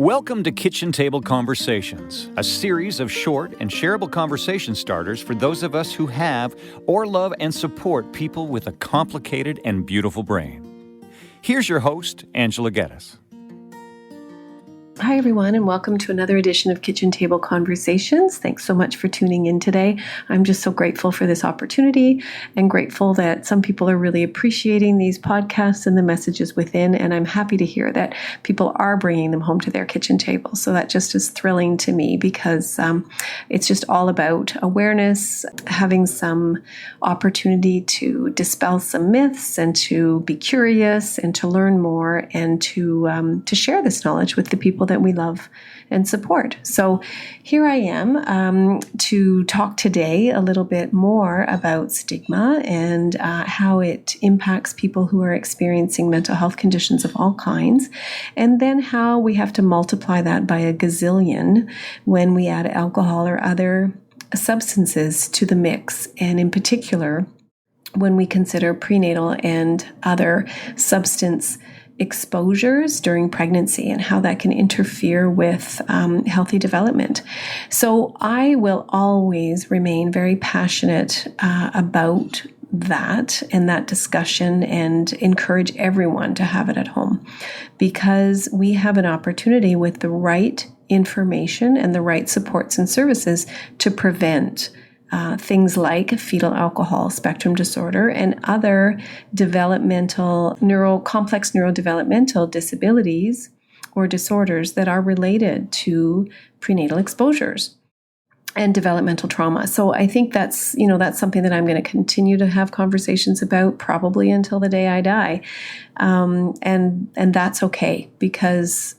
Welcome to Kitchen Table Conversations, a series of short and shareable conversation starters for those of us who have or love and support people with a complicated and beautiful brain. Here's your host, Angela Geddes. Hi, everyone, and welcome to another edition of Kitchen Table Conversations. Thanks so much for tuning in today. I'm just so grateful for this opportunity and grateful that some people are really appreciating these podcasts and the messages within, and I'm happy to hear that people are bringing them home to their kitchen table. So that just is thrilling to me because it's just all about awareness, having some opportunity to dispel some myths and to be curious and to learn more and to share this knowledge with the people that we love and support. So here I am to talk today a little bit more about stigma and how it impacts people who are experiencing mental health conditions of all kinds, and then how we have to multiply that by a gazillion when we add alcohol or other substances to the mix, and in particular when we consider prenatal and other substance exposures during pregnancy and how that can interfere with healthy development. So I will always remain very passionate about that and that discussion and encourage everyone to have it at home, because we have an opportunity with the right information and the right supports and services to prevent things like fetal alcohol spectrum disorder and other complex neurodevelopmental disabilities or disorders that are related to prenatal exposures and developmental trauma. So I think that's something that I'm going to continue to have conversations about probably until the day I die. And that's okay, because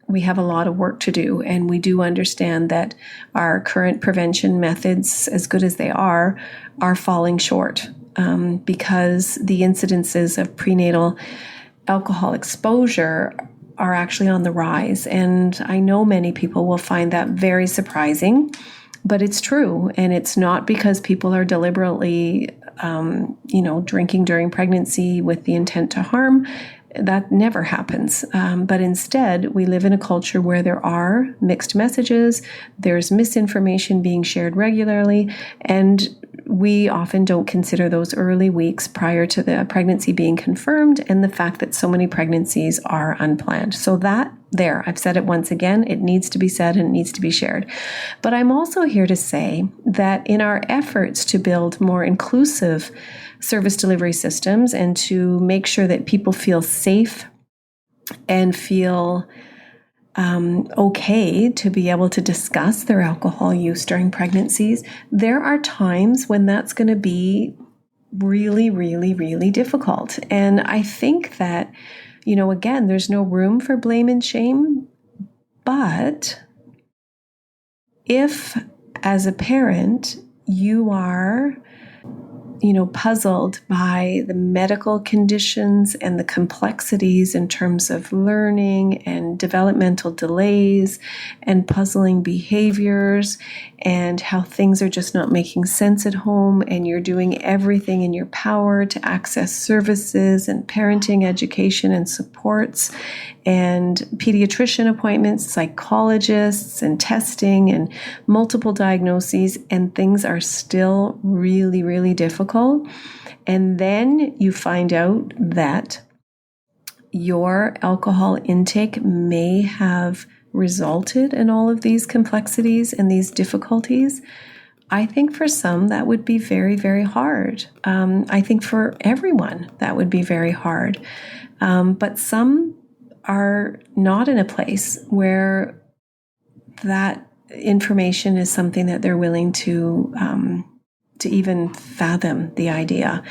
we have a lot of work to do, and we do understand that our current prevention methods, as good as they are falling short because the incidences of prenatal alcohol exposure are actually on the rise. And I know many people will find that very surprising, but it's true. And it's not because people are deliberately, drinking during pregnancy with the intent to harm. That never happens. But instead, we live in a culture where there are mixed messages, there's misinformation being shared regularly, and we often don't consider those early weeks prior to the pregnancy being confirmed and the fact that so many pregnancies are unplanned. So I've said it once again, it needs to be said and it needs to be shared. But I'm also here to say that in our efforts to build more inclusive service delivery systems and to make sure that people feel safe and feel okay to be able to discuss their alcohol use during pregnancies, there are times when that's going to be really, really, really difficult. And I think that, again, there's no room for blame and shame, but if as a parent you are puzzled by the medical conditions and the complexities in terms of learning and developmental delays and puzzling behaviors and how things are just not making sense at home, and you're doing everything in your power to access services and parenting education and supports and pediatrician appointments, psychologists and testing and multiple diagnoses, and things are still really, really difficult. And then you find out that your alcohol intake may have resulted in all of these complexities and these difficulties. I think for some that would be very, very hard. I think for everyone that would be very hard. But some are not in a place where that information is something that they're willing to even fathom the idea.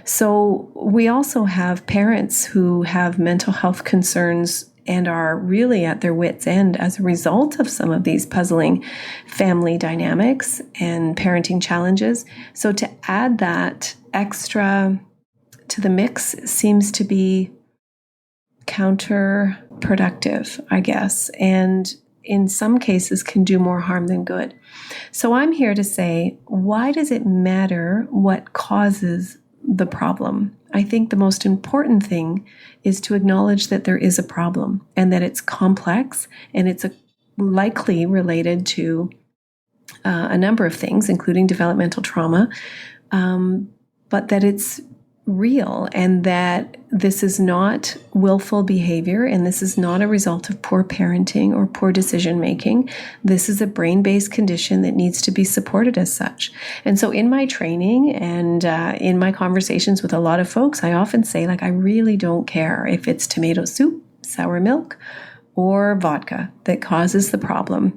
So we also have parents who have mental health concerns and are really at their wits' end as a result of some of these puzzling family dynamics and parenting challenges. So to add that extra to the mix seems to be counterproductive, I guess, and in some cases can do more harm than good. So I'm here to say, why does it matter what causes the problem. I think the most important thing is to acknowledge that there is a problem and that it's complex and it's likely related to a number of things, including developmental trauma, but that it's real and that this is not willful behavior and this is not a result of poor parenting or poor decision making. This is a brain-based condition that needs to be supported as such. And so in my training and in my conversations with a lot of folks, I often say, I really don't care if it's tomato soup, sour milk, or vodka that causes the problem.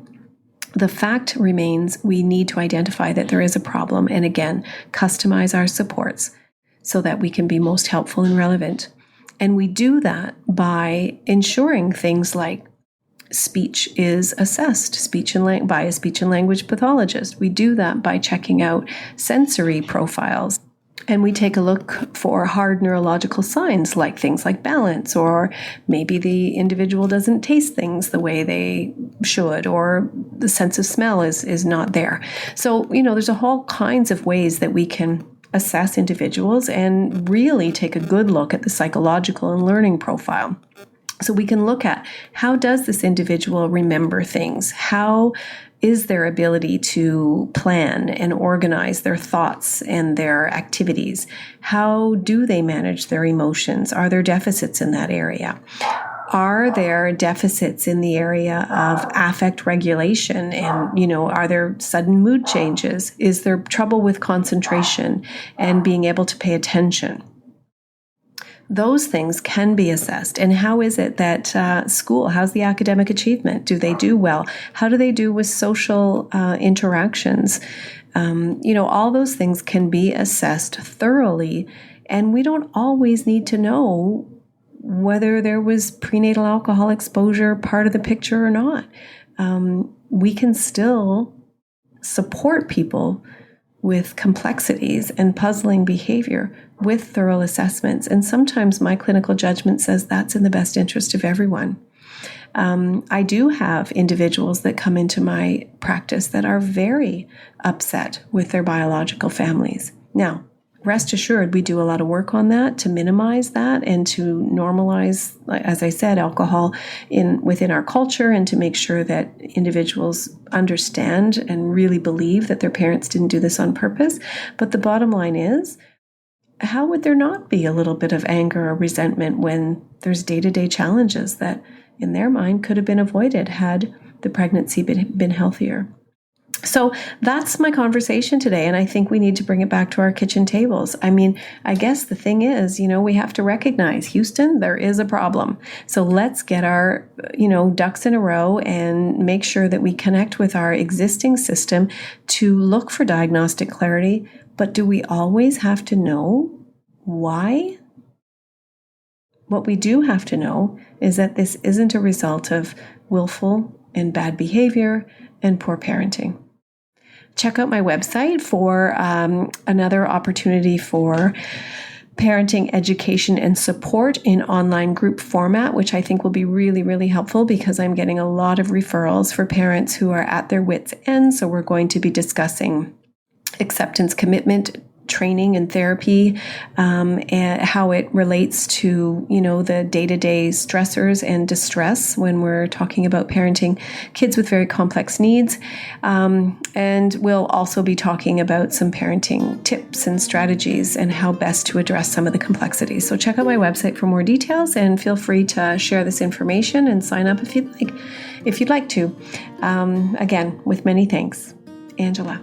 The fact remains we need to identify that there is a problem and, again, customize our supports so that we can be most helpful and relevant. And we do that by ensuring things like speech is assessed by a speech and language pathologist. We do that by checking out sensory profiles. And we take a look for hard neurological signs like things like balance, or maybe the individual doesn't taste things the way they should, or the sense of smell is not there. So, there's a whole kinds of ways that we can assess individuals and really take a good look at the psychological and learning profile. So we can look at how does this individual remember things? How is their ability to plan and organize their thoughts and their activities? How do they manage their emotions? Are there deficits in that area? Are there deficits in the area of affect regulation? And, are there sudden mood changes? Is there trouble with concentration and being able to pay attention? Those things can be assessed. And how is it that school, how's the academic achievement? Do they do well? How do they do with social interactions? All those things can be assessed thoroughly. And we don't always need to know whether there was prenatal alcohol exposure part of the picture or not. We can still support people with complexities and puzzling behavior with thorough assessments. And sometimes my clinical judgment says that's in the best interest of everyone. I do have individuals that come into my practice that are very upset with their biological families. Now, rest assured, we do a lot of work on that to minimize that and to normalize, as I said, alcohol within our culture, and to make sure that individuals understand and really believe that their parents didn't do this on purpose. But the bottom line is, how would there not be a little bit of anger or resentment when there's day-to-day challenges that in their mind could have been avoided had the pregnancy been healthier? So that's my conversation today, and I think we need to bring it back to our kitchen tables. I guess the thing is, we have to recognize, Houston, there is a problem. So let's get our, ducks in a row and make sure that we connect with our existing system to look for diagnostic clarity. But do we always have to know why? What we do have to know is that this isn't a result of willful and bad behavior and poor parenting. Check out my website for another opportunity for parenting education and support in online group format, which I think will be really, really helpful because I'm getting a lot of referrals for parents who are at their wits' end. So we're going to be discussing acceptance, commitment, training and therapy, and how it relates to, the day-to-day stressors and distress when we're talking about parenting kids with very complex needs. And we'll also be talking about some parenting tips and strategies and how best to address some of the complexities. So check out my website for more details, and feel free to share this information and sign up if you'd like to. Again, with many thanks, Angela.